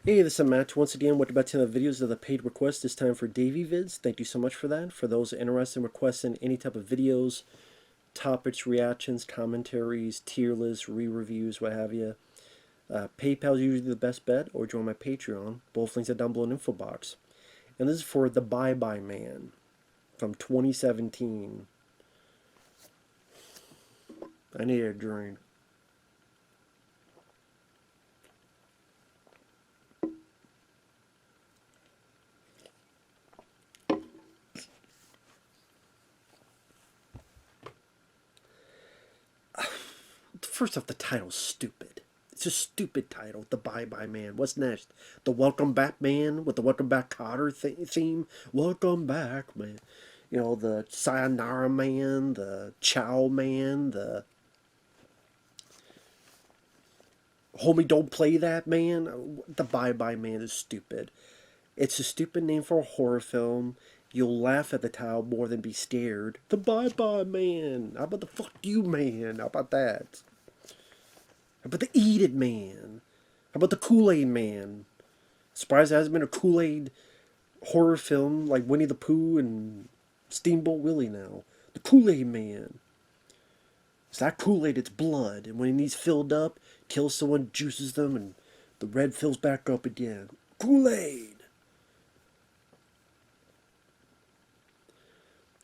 Hey, this is Matt. Once again, welcome back to the videos of the paid request. This time for DavieVids. Thank you so much for that. For those interested in requesting any type of videos, topics, reactions, commentaries, tier lists, re-reviews, what have you, PayPal is usually the best bet, or join my Patreon. Both links are down below in the info box. And this is for The Bye Bye Man from 2017. I need a drink. First off, the title's stupid. It's a stupid title, The Bye Bye Man. What's next? The Welcome Back Man with the Welcome Back Cotter theme? Welcome back, man. You know, the Sayonara Man, the Chow Man, the Homie Don't Play That Man. The Bye Bye Man is stupid. It's a stupid name for a horror film. You'll laugh at the title more than be scared. The Bye Bye Man. How about the Fuck You Man? How about that? How about the Eat It Man? How about the Kool-Aid Man? Surprised there hasn't been a Kool-Aid horror film like Winnie the Pooh and Steamboat Willie now. The Kool-Aid Man. It's not Kool-Aid, it's blood. And when it needs filled up, kills someone, juices them, and the red fills back up again. Kool-Aid!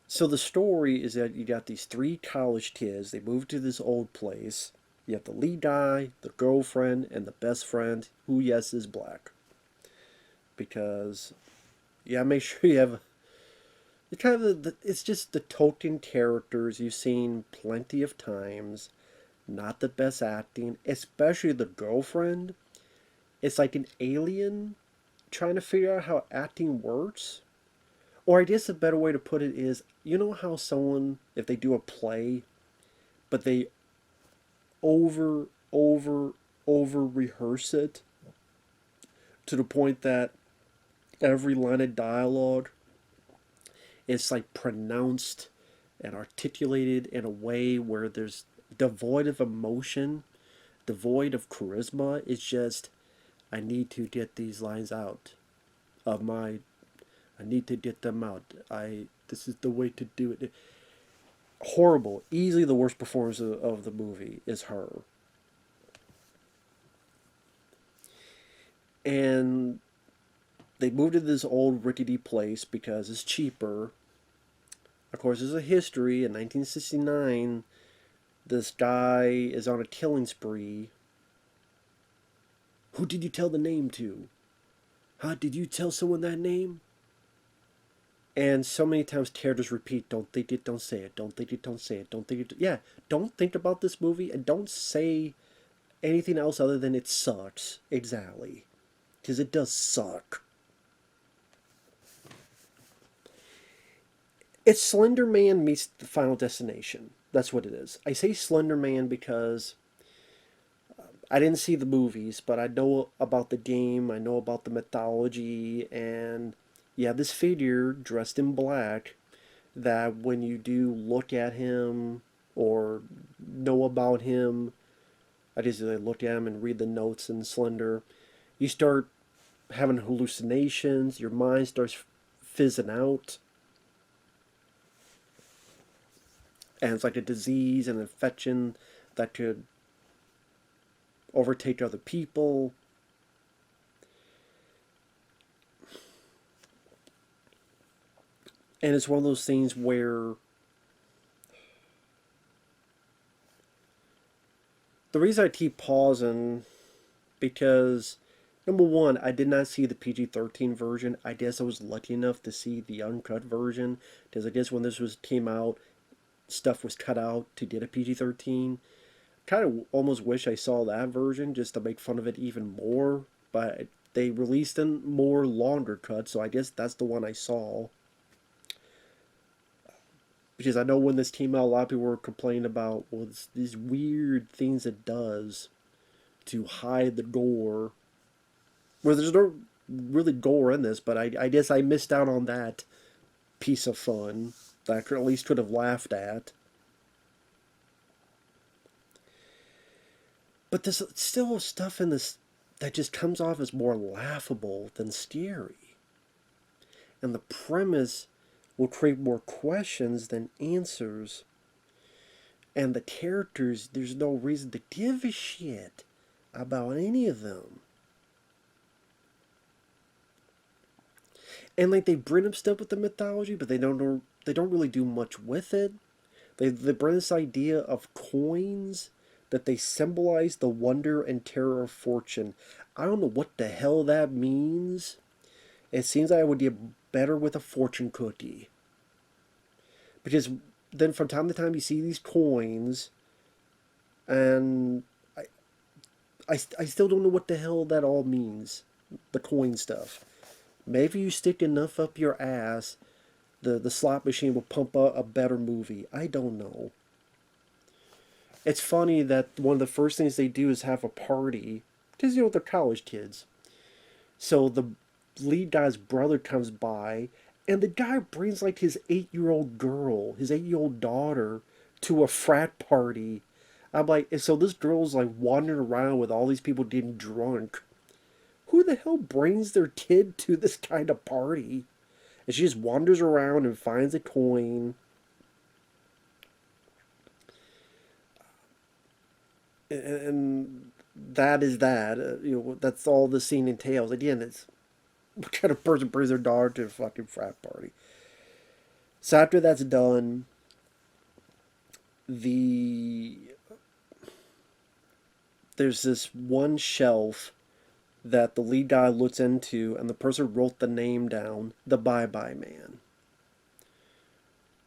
So the story is that you got these three college kids. They move to this old place. You have the lead guy, the girlfriend, and the best friend, who, yes, is black. Because, yeah, make sure you have... It's kind of it's just the token characters you've seen plenty of times. Not the best acting, especially the girlfriend. It's like an alien trying to figure out how acting works. Or I guess a better way to put it is, you know how someone, if they do a play, but they over rehearse it to the point that every line of dialogue is like pronounced and articulated in a way where there's devoid of emotion, devoid of charisma. It's just, I need to get these lines out of my, I need to get them out. This is the way to do it. Horrible. Easily the worst performance of the movie is her. And they moved to this old rickety place because it's cheaper. Of course, there's a history. In 1969, this guy is on a killing spree. Who did you tell the name to? Huh? Did you tell someone that name? And so many times characters repeat, don't think it, don't say it, don't think it, don't say it, don't think it. Yeah, don't think about this movie and don't say anything else other than it sucks. Exactly. Because it does suck. It's Slender Man meets the Final Destination. That's what it is. I say Slender Man because I didn't see the movies, but I know about the game, I know about the mythology, and you have this figure dressed in black that when you do look at him or know about him, I just look at him and read the notes in Slender, you start having hallucinations, your mind starts fizzing out, and it's like a disease and infection that could overtake other people. And it's one of those things where the reason I keep pausing, because number one, I did not see the PG-13 version. I guess I was lucky enough to see the uncut version, because I guess when this came out, stuff was cut out to get a PG-13. Kind of almost wish I saw that version just to make fun of it even more, but they released a more longer cut, so I guess that's the one I saw. Because I know when this came out, a lot of people were complaining about, well, these weird things it does to hide the gore. Well, there's no really gore in this, but I guess I missed out on that piece of fun that I could, at least could have laughed at. But there's still stuff in this that just comes off as more laughable than scary. And the premise will create more questions than answers. And the characters, there's no reason to give a shit about any of them. And like they bring up stuff with the mythology, but they don't really do much with it. They bring this idea of coins that they symbolize the wonder and terror of fortune. I don't know what the hell that means. It seems like I would get better with a fortune cookie. Because then from time to time you see these coins, and I still don't know what the hell that all means. The coin stuff. Maybe you stick enough up your ass, the slot machine will pump out a better movie. I don't know. It's funny that one of the first things they do is have a party. Because, they're college kids. So the lead guy's brother comes by, and the guy brings like his 8-year-old girl, his 8-year-old daughter, to a frat party. I'm like, and so this girl's like wandering around with all these people getting drunk. Who the hell brings their kid to this kind of party? And she just wanders around and finds a coin. And that is that. That's all the scene entails. Again, it's what kind of person brings their daughter to a fucking frat party? So after that's done, there's this one shelf that the lead guy looks into, and the person wrote the name down, the Bye-Bye Man.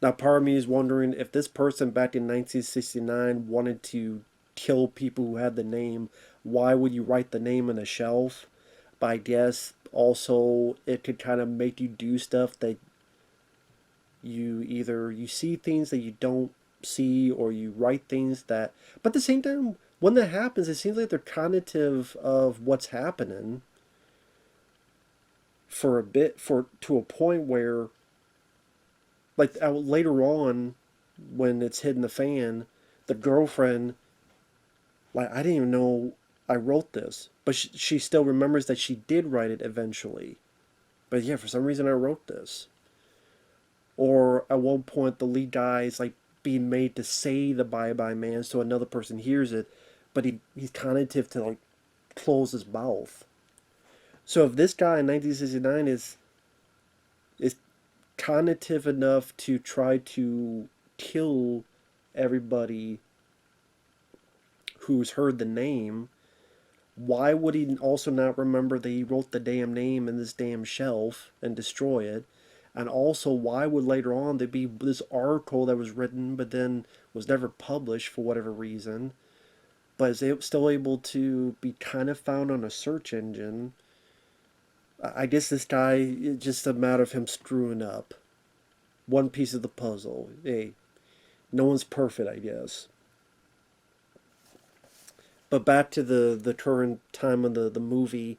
Now, part of me is wondering if this person back in 1969 wanted to kill people who had the name, why would you write the name on a shelf? But I guess also it could kind of make you do stuff that you see things that you don't see, or you write things that, but at the same time, when that happens, it seems like they're cognitive of what's happening for a bit, to a point where, like later on, when it's hitting the fan, the girlfriend, like, I didn't even know I wrote this, but she still remembers that she did write it eventually. But yeah, for some reason I wrote this. Or at one point, the lead guy is like being made to say the Bye-Bye Man so another person hears it, but he's cognitive to like close his mouth. So if this guy in 1969 is cognitive enough to try to kill everybody who's heard the name, why would he also not remember that he wrote the damn name in this damn shelf and destroy it? And also, why would later on there be this article that was written but then was never published for whatever reason, but is still able to be kind of found on a search engine? I guess this guy, it's just a matter of him screwing up one piece of the puzzle. Hey, no one's perfect, I guess. But back to the current time of the movie,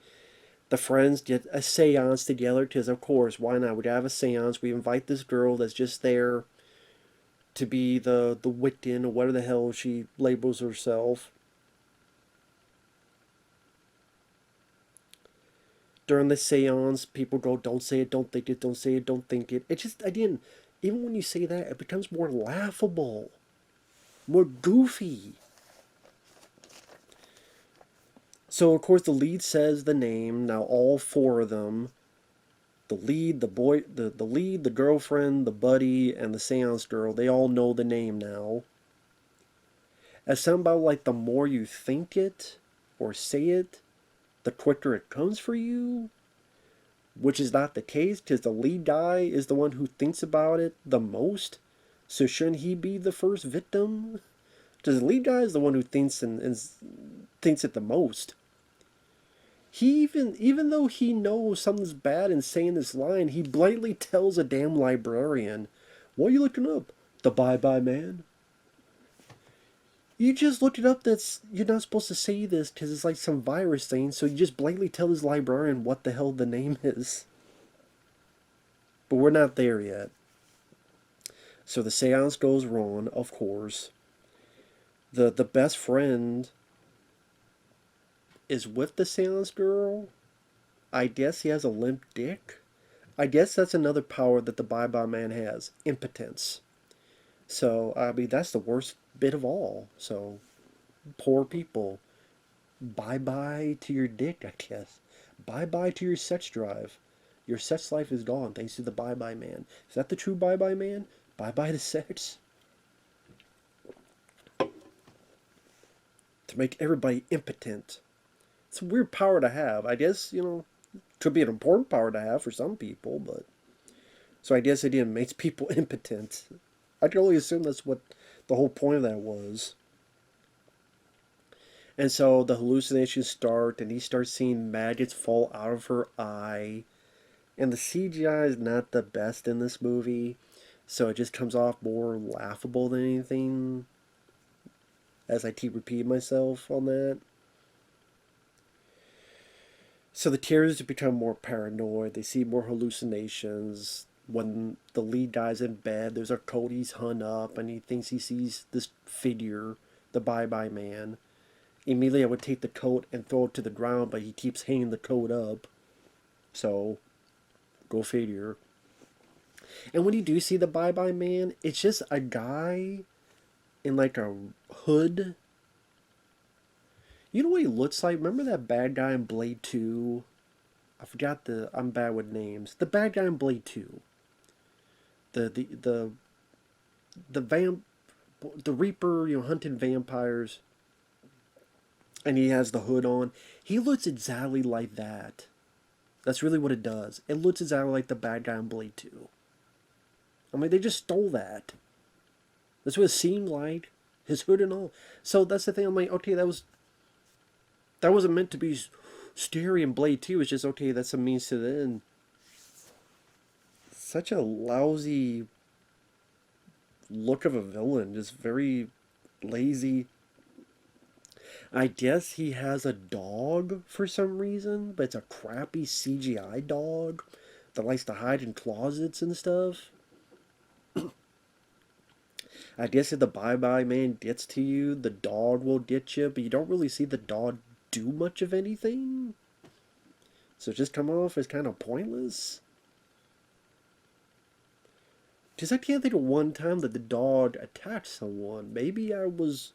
the friends get a seance together because, of course, why not? We have a seance. We invite this girl that's just there to be the Wiccan, or whatever the hell she labels herself. During the seance, people go, don't say it, don't think it, don't say it, don't think it. It just, again, even when you say that, it becomes more laughable, more goofy. So, of course, the lead says the name. Now, all four of them, the lead, the lead, the girlfriend, the buddy, and the seance girl, they all know the name now. As something about, like, the more you think it or say it, the quicker it comes for you. Which is not the case, because the lead guy is the one who thinks about it the most. So shouldn't he be the first victim? Because the lead guy is the one who thinks and thinks it the most. He even though he knows something's bad in saying this line, he blatantly tells a damn librarian, "What are you looking up? The Bye-Bye Man?" You just looked it up. You're not supposed to say this because it's like some virus thing. So you just blatantly tell this librarian what the hell the name is. But we're not there yet. So the seance goes wrong, of course. The best friend is with the Seance girl. I guess he has a limp dick. I guess that's another power that the Bye-Bye Man has. Impotence. So, I mean, that's the worst bit of all. So, poor people. Bye-bye to your dick, I guess. Bye-bye to your sex drive. Your sex life is gone thanks to the Bye-Bye Man. Is that the true Bye-Bye Man? Bye-bye to sex? To make everybody impotent. It's a weird power to have. I guess, could be an important power to have for some people, but... So I guess it makes people impotent. I can only assume that's what the whole point of that was. And so the hallucinations start, and he starts seeing maggots fall out of her eye. And the CGI is not the best in this movie, so it just comes off more laughable than anything, as I keep repeating myself on that. So the terrorists become more paranoid. They see more hallucinations. When the lead guy's in bed, there's a coat he's hung up, and he thinks he sees this figure, the Bye-Bye Man. Immediately I would take the coat and throw it to the ground, but he keeps hanging the coat up. So, go figure. And when you do see the Bye-Bye Man, it's just a guy in like a hood. You know what he looks like? Remember that bad guy in Blade 2? I forgot I'm bad with names. The bad guy in Blade 2. The Reaper, hunting vampires. And he has the hood on. He looks exactly like that. That's really what it does. It looks exactly like the bad guy in Blade 2. I mean, they just stole that. That's what it seemed like. His hood and all. So that's the thing. I'm like, okay, that wasn't meant to be scary in Blade 2. It's just, okay, that's a means to the end. Such a lousy look of a villain. Just very lazy. I guess he has a dog for some reason, but it's a crappy CGI dog that likes to hide in closets and stuff. I guess if the Bye-Bye Man gets to you, the dog will get you, but you don't really see the dog do much of anything. So just come off as kind of pointless. Because I can't think of one time that the dog attacked someone. Maybe I was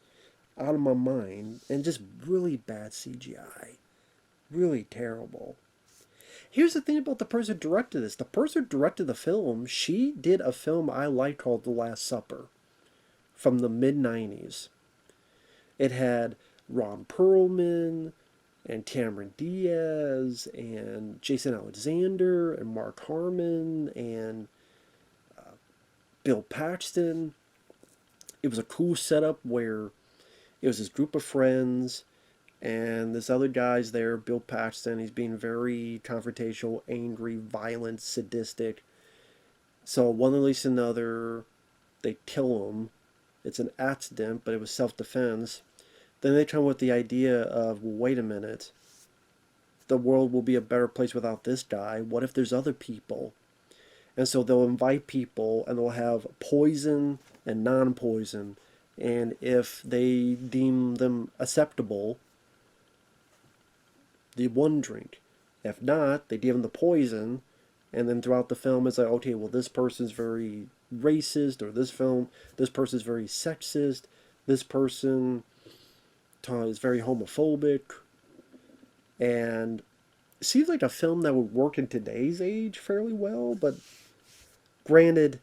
out of my mind, and just really bad CGI. Really terrible. Here's the thing about the person who directed this. The person who directed the film, she did a film I like called The Last Supper from the mid-90s. It had Ron Perlman and Cameron Diaz and Jason Alexander and Mark Harmon and Bill Paxton. It was a cool setup where it was this group of friends, and this other guy's there, Bill Paxton. He's being very confrontational, angry, violent, sadistic. So one releases another. They kill him. It's an accident, but it was self-defense. Then they come with the idea of, well, wait a minute. The world will be a better place without this guy. What if there's other people? And so they'll invite people, and they'll have poison and non-poison. And if they deem them acceptable, the one drink. If not, they give them the poison, and then throughout the film it's like, okay, well, this person's very racist, or this person's very sexist, this person is very homophobic, and it seems like a film that would work in today's age fairly well, but granted,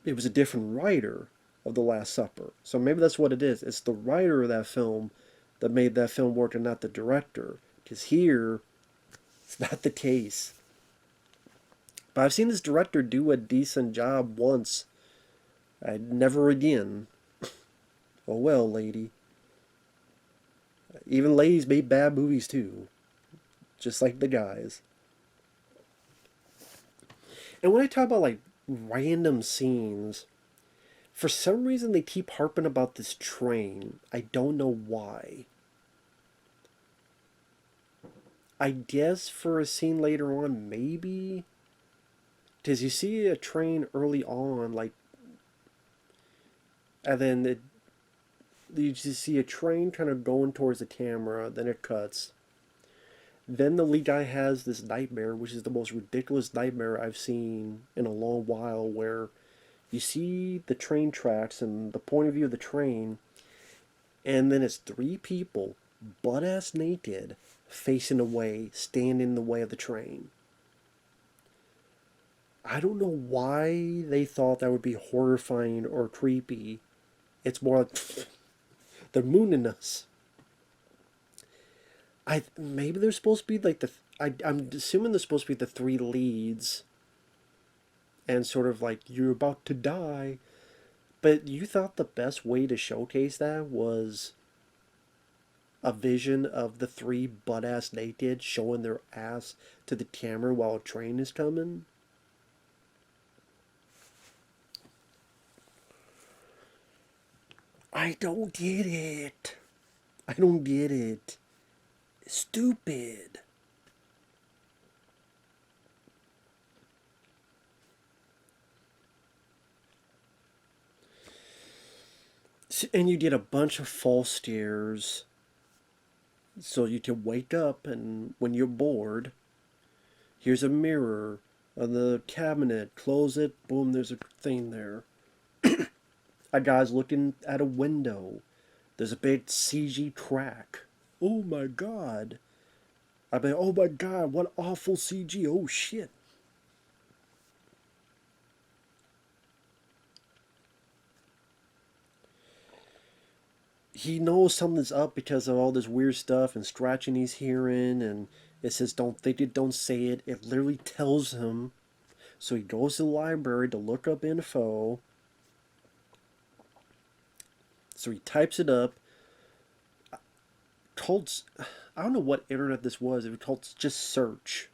it was a different writer of The Last Supper. So maybe that's what it is. It's the writer of that film that made that film work and not the director. Because here, it's not the case. But I've seen this director do a decent job once. Never again. Oh well, lady. Even ladies made bad movies too. Just like the guys. And when I talk about like random scenes, for some reason they keep harping about this train. I don't know why. I guess for a scene later on, maybe. Because you see a train early on, like, and then you just see a train kind of going towards the camera, then it cuts. Then the lead guy has this nightmare, which is the most ridiculous nightmare I've seen in a long while, where you see the train tracks and the point of view of the train, and then it's three people, butt-ass naked, facing away, standing in the way of the train. I don't know why they thought that would be horrifying or creepy. It's more like they're mooning us. Maybe they're supposed to be like I'm assuming they're supposed to be the three leads, and sort of like you're about to die, but you thought the best way to showcase that was a vision of the three butt-ass naked showing their ass to the camera while a train is coming? I don't get it. I don't get it. Stupid. And you did a bunch of false stares so you can wake up, and when you're bored, here's a mirror on the cabinet, close it, boom, there's a thing there. A guy's looking at a window, there's a big CG crack. Oh my god. I mean, oh my god, what awful CG, oh shit. He knows something's up because of all this weird stuff and scratching he's hearing, and it says don't think it, don't say it. It literally tells him. So he goes to the library to look up info. So he types it up. I don't know what internet this was. It was called just search.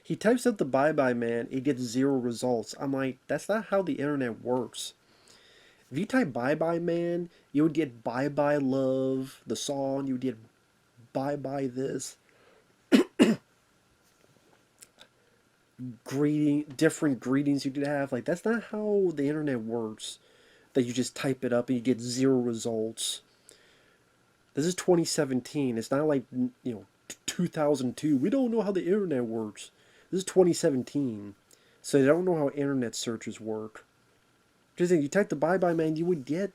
He types up the Bye Bye Man. He gets 0 results. I'm like, that's not how the internet works. If you type Bye Bye Man, you would get Bye Bye Love, the song. You would get Bye Bye this. Different greetings you could have. Like, that's not how the internet works. That you just type it up and you get 0 results. This is 2017. It's not like, 2002. We don't know how the internet works. This is 2017. So they don't know how internet searches work. Because if you type the Bye Bye Man, you would get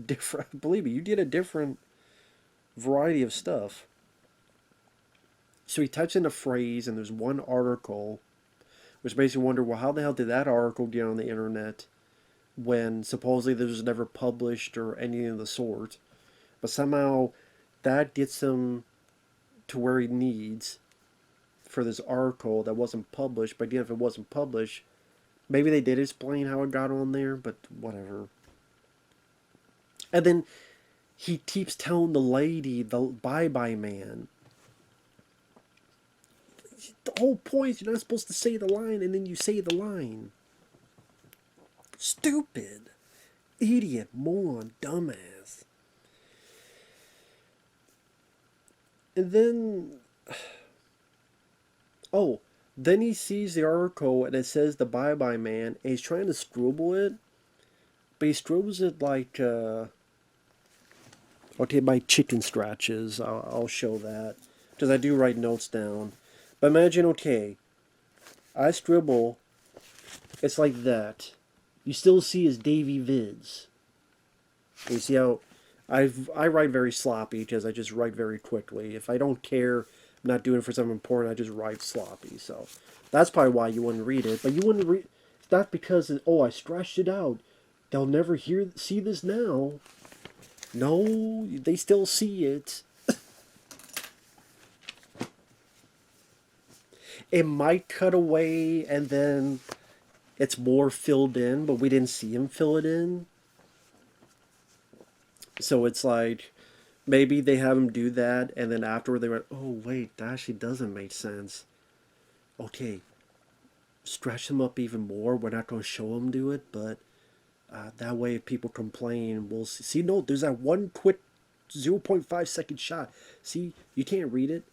different, believe me, you get a different variety of stuff. So he types in a phrase, and there's one article, which makes you wonder, well, how the hell did that article get on the internet when supposedly this was never published or anything of the sort? But somehow that gets him to where he needs for this article that wasn't published. But again, if it wasn't published, maybe they did explain how it got on there, but whatever. And then he keeps telling the lady, the Bye Bye Man. The whole point is you're not supposed to say the line, and then you say the line. Stupid. Idiot, moron, dumbass. And then... Oh, then he sees the article, and it says the Bye Bye Man, and he's trying to scribble it, but he scribbles it like... Okay, my chicken scratches. I'll show that. Because I do write notes down. But imagine, okay, I scribble, it's like that. You still see his DavieVids. You see how I write very sloppy because I just write very quickly. If I don't care, I'm not doing it for something important, I just write sloppy. So that's probably why you wouldn't read it. But you wouldn't read. It's not because I scratched it out. They'll never see this now. No, they still see it. It might cut away and then it's more filled in, but we didn't see him fill it in. So it's like, maybe they have him do that, and then afterward they went, oh wait, that actually doesn't make sense. Okay, stretch him up even more. We're not going to show him do it, but that way if people complain, we'll see. See, no, there's that one quick 0.5 second shot. See, you can't read it.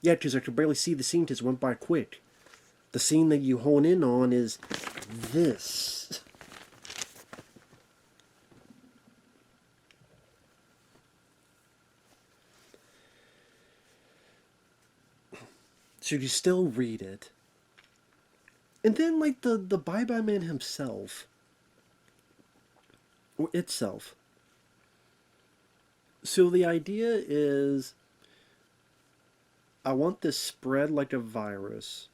Yeah, because I could barely see the scene because it went by quick. The scene that you hone in on is this. So you still read it. And then, like, the Bye Bye Man himself, or itself. So the idea is, I want this spread like a virus.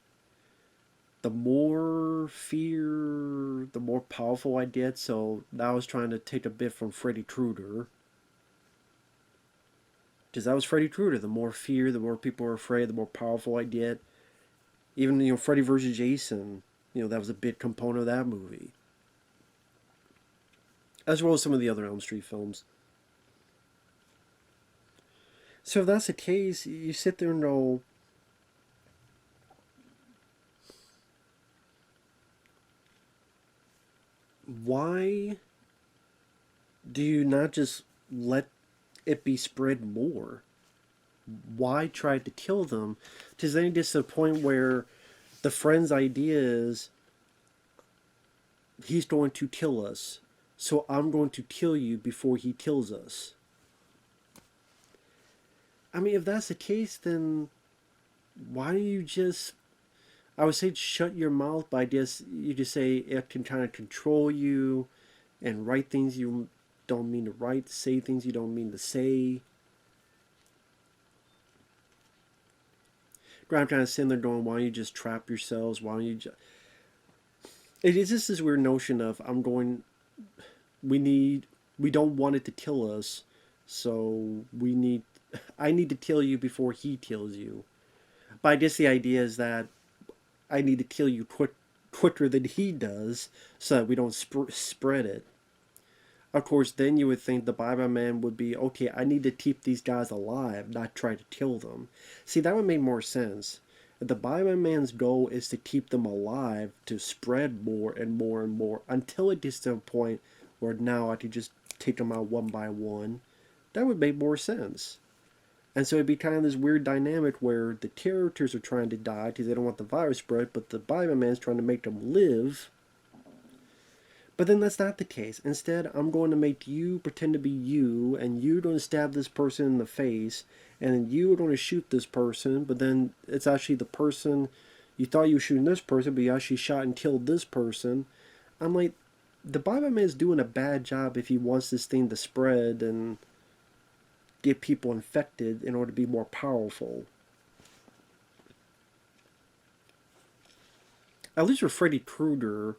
The more fear, the more powerful I get. So now I was trying to take a bit from Freddy Krueger. Because that was Freddy Krueger. The more fear, the more people are afraid, the more powerful I get. Even, Freddy vs. Jason, that was a big component of that movie. As well as some of the other Elm Street films. So if that's the case, you sit there and go, why do you not just let it be spread more? Why try to kill them? Because then it gets to the point where the friend's idea is, he's going to kill us, so I'm going to kill you before he kills us. I mean, if that's the case, then why don't you just, I would say, shut your mouth, but I guess you just say it can kind of control you and write things you don't mean to write, say things you don't mean to say. I'm kind of sitting there going, why don't you just trap yourselves? Why don't you just... It is just this weird notion of, we don't want it to kill us, so I need to kill you before he kills you. But I guess the idea is that I need to kill you quicker than he does, so that we don't spread it. Of course, then you would think the Bye Bye Man would be, okay, I need to keep these guys alive, not try to kill them. See, that would make more sense. If the Bye Bye Man's goal is to keep them alive, to spread more and more and more, until it gets to a point where now I could just take them out one by one, that would make more sense. And so it'd be kind of this weird dynamic where the characters are trying to die because they don't want the virus spread, but the Bye Bye Man's trying to make them live. But then that's not the case. Instead, I'm going to make you pretend to be you, and you're going to stab this person in the face, and then you're going to shoot this person, but then it's actually the person, you thought you were shooting this person, but you actually shot and killed this person. I'm like, the Bye Bye Man's doing a bad job if he wants this thing to spread and get people infected in order to be more powerful. At least for Freddy Krueger,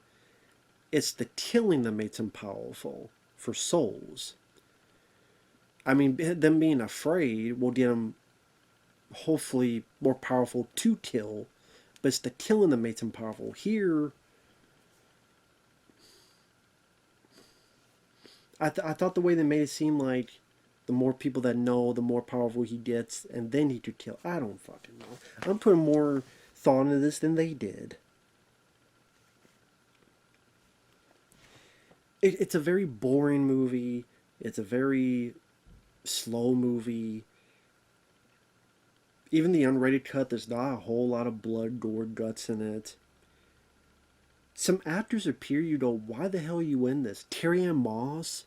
it's the killing that makes him powerful for souls. I mean, them being afraid will get him hopefully more powerful to kill, but it's the killing that makes him powerful. Here, I thought the way they made it seem like the more people that know, the more powerful he gets, and then he could kill. I don't fucking know. I'm putting more thought into this than they did. It's a very boring movie. It's a very slow movie. Even the unrated cut, there's not a whole lot of blood, gore, guts in it. Some actors appear, you go, why the hell are you in this? Carrie-Anne Moss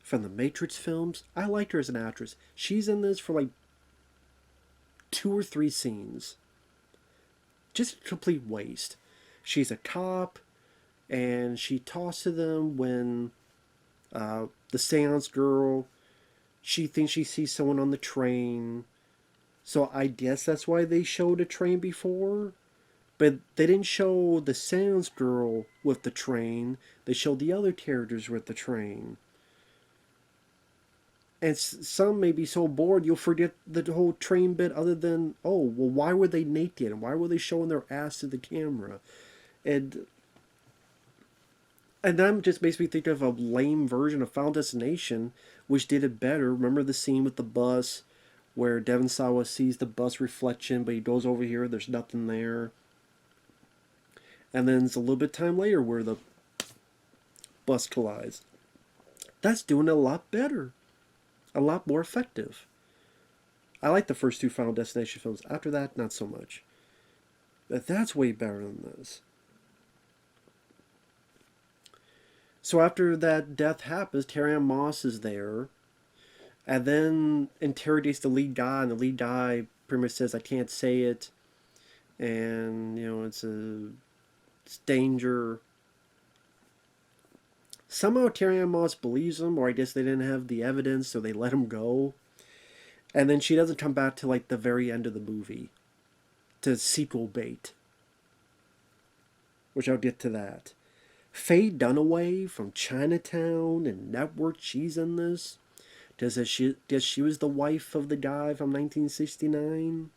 from the Matrix films. I liked her as an actress. She's in this for like 2 or 3 scenes. Just a complete waste. She's a cop, and she talks to them when the Seance girl, she thinks she sees someone on the train. So I guess that's why they showed a train before. But they didn't show the Seance girl with the train. They showed the other characters with the train. And some may be so bored you'll forget the whole train bit, other than, oh, well, why were they naked? And why were they showing their ass to the camera? And I'm just basically thinking of a lame version of Final Destination, which did it better. Remember the scene with the bus where Devon Sawa sees the bus reflection, but he goes over here, there's nothing there. And then it's a little bit time later where the bus collides. That's doing it a lot better. A lot more effective. I like the first 2 Final Destination films. After that, not so much. But that's way better than this. So after that death happens, Carrie-Anne Moss is there, and then interrogates the lead guy, and the lead guy pretty much says, I can't say it. and it's danger. Somehow Carrie-Anne Moss believes him, or I guess they didn't have the evidence, so they let him go. And then she doesn't come back till like the very end of the movie to sequel bait, which I'll get to that. Faye Dunaway from Chinatown and Network, she's in this. She was the wife of the guy from 1969.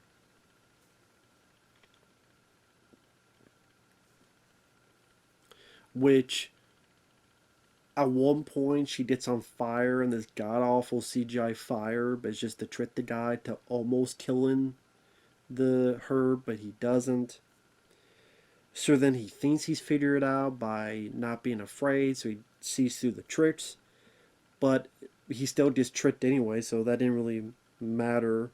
Which at one point she gets on fire in this god awful CGI fire, but it's just to trick the guy to almost killing her, but he doesn't. So then he thinks he's figured it out by not being afraid, so he sees through the tricks, but he still gets tricked anyway, so that didn't really matter.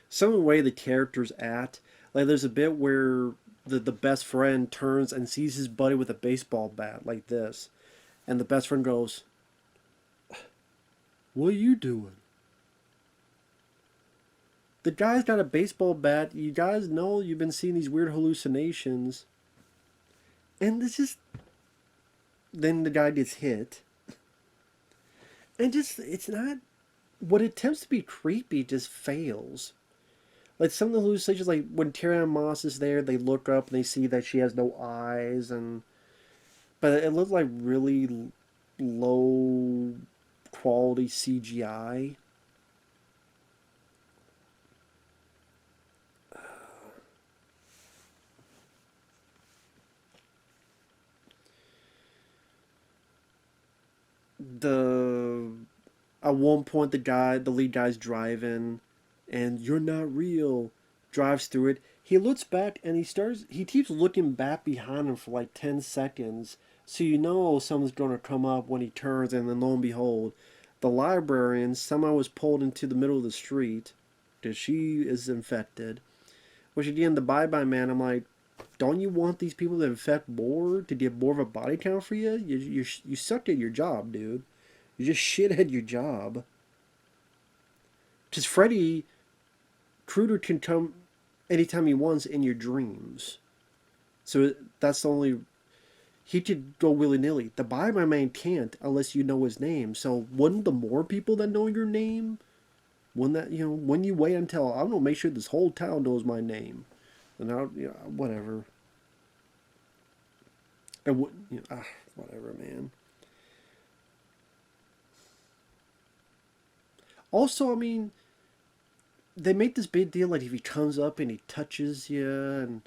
Some of the way the characters act, like there's a bit where the best friend turns and sees his buddy with a baseball bat like this, and the best friend goes, "What are you doing?" The guy's got a baseball bat. You guys know you've been seeing these weird hallucinations. And this is. Then the guy gets hit. And just, it's not. What attempts to be creepy just fails. Like some of the hallucinations, like when Carrie-Anne Moss is there, they look up and they see that she has no eyes. But it looked like really low quality CGI. the At one point the lead guy's driving, and "You're not real" drives through it. He looks back and he keeps looking back behind him for like 10 seconds, so you know someone's going to come up when he turns, and then lo and behold, the librarian somehow was pulled into the middle of the street because she is infected. Which again, the Bye Bye Man, I'm like, don't you want these people to infect more to get more of a body count for you? You sucked at your job, dude. You just shit at your job. Because Freddy Krueger can come anytime he wants in your dreams. So that's the only. He could go willy nilly. The Bye Bye Man can't unless you know his name. So wouldn't the more people that know your name, wouldn't that, when you wait until, I'm gonna make sure this whole town knows my name, and I'll, whatever. And whatever, man. Also, I mean, they make this big deal like if he comes up and he touches you, and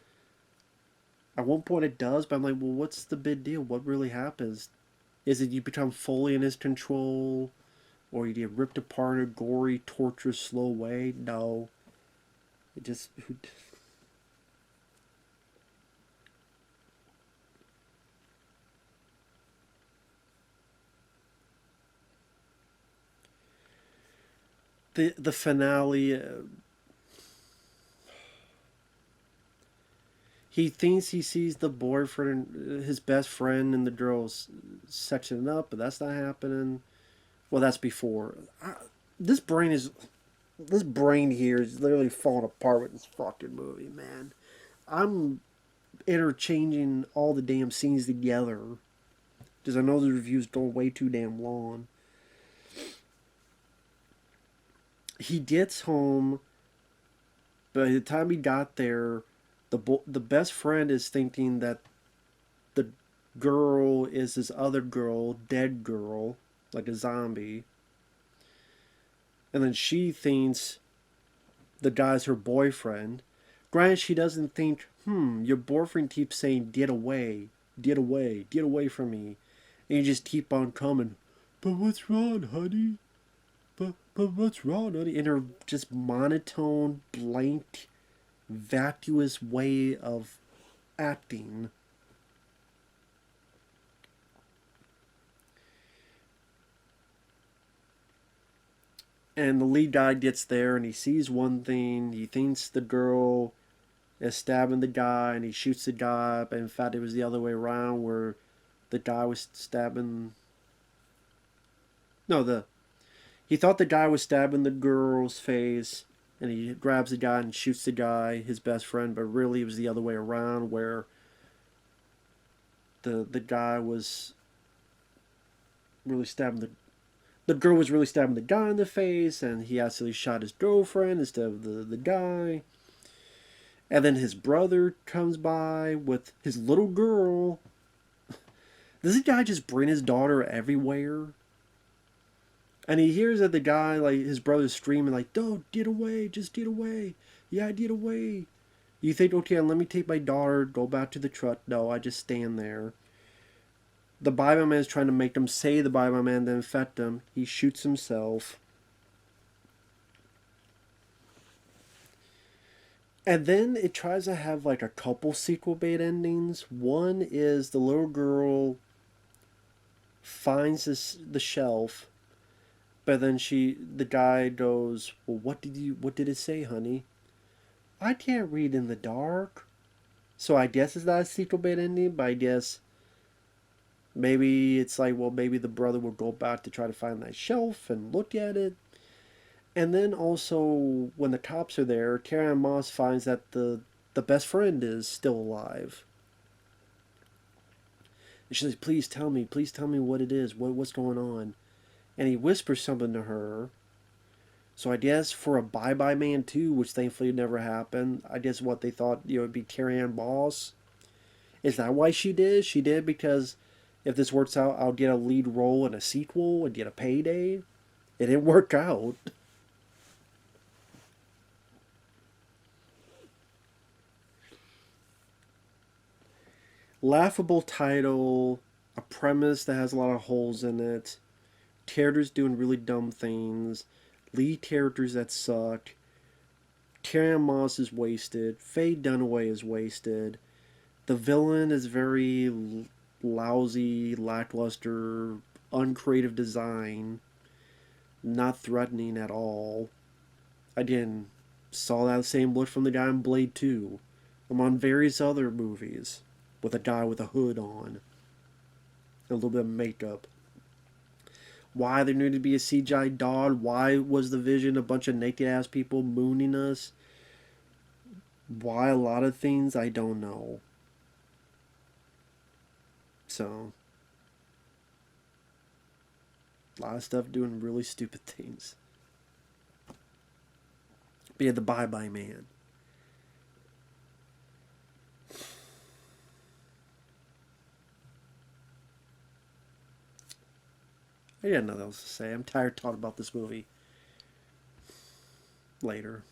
at one point it does, but I'm like, well, what's the big deal? What really happens? Is it you become fully in his control, or you get ripped apart in a gory, torturous, slow way? No. It just. The finale. He thinks he sees the boyfriend, his best friend, and the girls sectioning up, but that's not happening. Well, that's before. This brain is. This brain here is literally falling apart with this fucking movie, man. I'm interchanging all the damn scenes together because I know the reviews go way too damn long. He gets home. By the time he got there, the best friend is thinking that the girl is this other girl, dead girl, like a zombie. And then she thinks the guy's her boyfriend. Granted, she doesn't think, your boyfriend keeps saying, "Get away, get away, get away from me." And you just keep on coming. "But what's wrong, honey? But what's wrong, honey?" In her just monotone, blank, vacuous way of acting. And the lead guy gets there and he sees one thing. He thinks the girl is stabbing the guy, and he shoots the guy, but in fact it was the other way around, where the guy was stabbing. No, He thought the guy was stabbing the girl's face, and he grabs the guy and shoots the guy, his best friend, but really it was the other way around, where the guy was really stabbing the girl was really stabbing the guy in the face, and he actually shot his girlfriend instead of the guy. And then his brother comes by with his little girl. Does the guy just bring his daughter everywhere? And he hears that the guy, like, his brother's screaming, like, "Don't, get away, just get away. Yeah, get away." You think, okay, let me take my daughter, go back to the truck. No, I just stand there. The Bible Man is trying to make them say the Bible Man to infect them. He shoots himself. And then it tries to have like a couple sequel bait endings. One is the little girl finds the shelf, but then the guy goes, "Well, what did it say, honey?" "I can't read in the dark." So I guess it's not a sequel bait ending, but I guess maybe it's like, well, maybe the brother will go back to try to find that shelf and look at it. And then also, when the cops are there, Carrie-Anne Moss finds that the best friend is still alive. And she says, please tell me what it is, what's going on. And he whispers something to her. So I guess for a Bye-Bye Man 2, which thankfully never happened, I guess what they thought, it'd be Carrie-Anne Moss. Is that why she did? She did because if this works out, I'll get a lead role in a sequel and get a payday. It didn't work out. Laughable title, a premise that has a lot of holes in it, characters doing really dumb things, lead characters that suck, Carrie-Anne Moss is wasted, Faye Dunaway is wasted, the villain is very lousy, lackluster, uncreative design, not threatening at all. Again, saw that same look from the guy in Blade 2. I'm on various other movies with a guy with a hood on, a little bit of makeup. Why there needed to be a CGI dog? Why was the Vision a bunch of naked ass people mooning us? Why a lot of things I don't know. So, a lot of stuff doing really stupid things. But yeah, the Bye-Bye Man. I got nothing else to say. I'm tired of talking about this movie. Later.